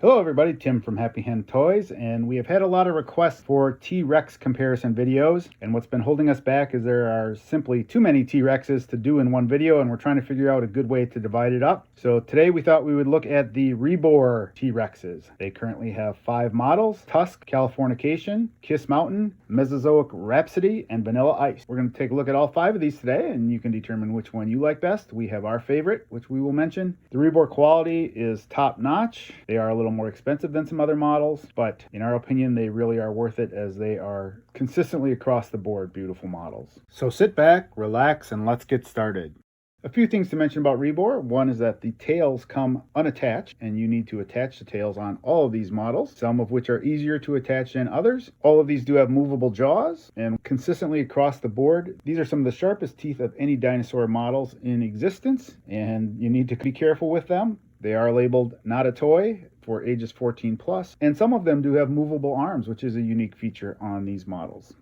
Hello everybody, Tim from Happy Hen Toys, and we have had a lot of requests for T-Rex comparison videos, and what's been holding us back is there are simply too many T-Rexes to do in one video, and we're trying to figure out a good way to divide it up. So today we thought we would look at the Rebor T-Rexes. They currently have 5 models: Tusk, Californication, Kiss Mountain, Mesozoic Rhapsody, and Vanilla Ice. We're going to take a look at all 5 of these today, and you can determine which one you like best. We have our favorite, which we will mention. The Rebor quality is top-notch. They are a little more expensive than some other models, but in our opinion they really are worth it, as they are consistently across the board beautiful models. So sit back, relax, and let's get started. A few things to mention about Rebor. One is that the tails come unattached, and you need to attach the tails on all of these models, some of which are easier to attach than others. All of these do have movable jaws, and consistently across the board, these are some of the sharpest teeth of any dinosaur models in existence, and you need to be careful with them. They are labeled not a toy for ages 14 plus, and some of them do have movable arms, which is a unique feature on these models.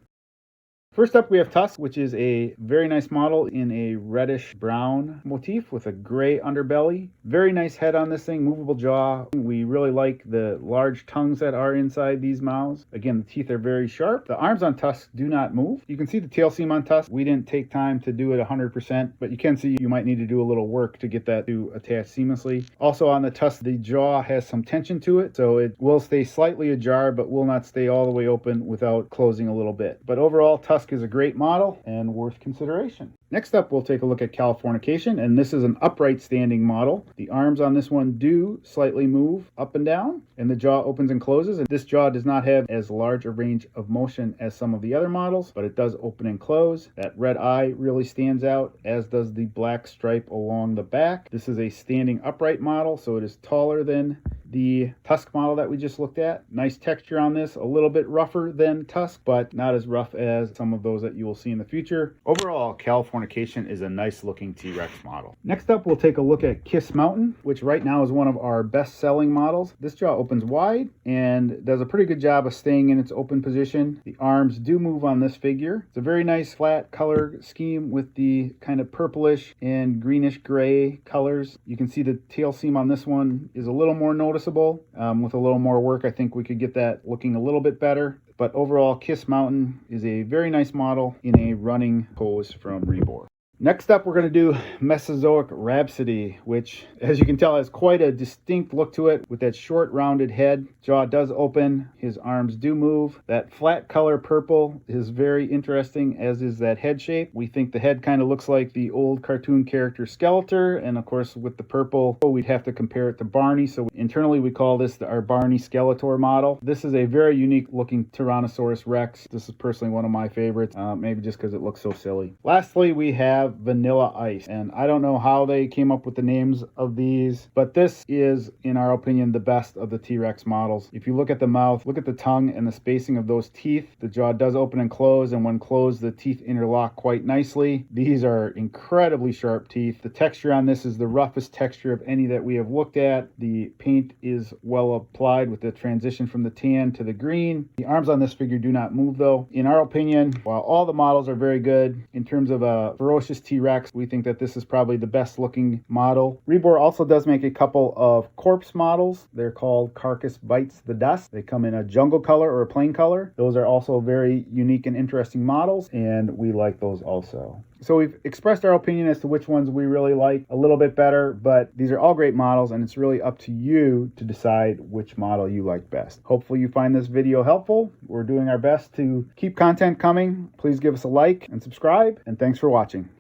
First up, we have Tusk, which is a very nice model in a reddish brown motif with a gray underbelly. Very nice head on this thing, movable jaw. We really like the large tongues that are inside these mouths. Again, the teeth are very sharp. The arms on Tusk do not move. You can see the tail seam on Tusk. We didn't take time to do it 100%, but you can see you might need to do a little work to get that to attach seamlessly. Also on the Tusk, the jaw has some tension to it, so it will stay slightly ajar, but will not stay all the way open without closing a little bit. But overall, Tusk is a great model and worth consideration. Next up, we'll take a look at Californication, and this is an upright standing model. The arms on this one do slightly move up and down, and the jaw opens and closes, and this jaw does not have as large a range of motion as some of the other models, but it does open and close. That red eye really stands out, as does the black stripe along the back. This is a standing upright model, so it is taller than the Tusk model that we just looked at. Nice texture on this, a little bit rougher than Tusk, but not as rough as some of those that you will see in the future. Overall, Californication is a nice looking T-Rex model. Next up, we'll take a look at Kiss Mountain, which right now is one of our best selling models. This jaw opens wide and does a pretty good job of staying in its open position. The arms do move on this figure. It's a very nice flat color scheme with the kind of purplish and greenish gray colors. You can see the tail seam on this one is a little more noticeable. With a little more work, I think we could get that looking a little bit better. But overall, Kiss Mountain is a very nice model in a running pose from Rebor. Next up, we're going to do Mesozoic Rhapsody, which, as you can tell, has quite a distinct look to it with that short, rounded head. Jaw does open. His arms do move. That flat color purple is very interesting, as is that head shape. We think the head kind of looks like the old cartoon character Skeletor, and of course, with the purple, we'd have to compare it to Barney, so internally we call this our Barney Skeletor model. This is a very unique looking Tyrannosaurus Rex. This is personally one of my favorites, maybe just because it looks so silly. Lastly, we have Vanilla Ice, and I don't know how they came up with the names of these, but this is, in our opinion, the best of the T-Rex models. If you look at the mouth, look at the tongue and the spacing of those teeth. The jaw does open and close, and when closed, the teeth interlock quite nicely. These are incredibly sharp teeth. The texture on this is the roughest texture of any that we have looked at. The paint is well applied with the transition from the tan to the green. The arms on this figure do not move, though. In our opinion, while all the models are very good, in terms of a ferocious T-Rex, we think that this is probably the best looking model. Rebor also does make a couple of corpse models. They're called Carcass Bites the Dust. They come in a jungle color or a plain color. Those are also very unique and interesting models, and we like those also. So we've expressed our opinion as to which ones we really like a little bit better, but these are all great models, and it's really up to you to decide which model you like best. Hopefully you find this video helpful. We're doing our best to keep content coming. Please give us a like and subscribe, and thanks for watching.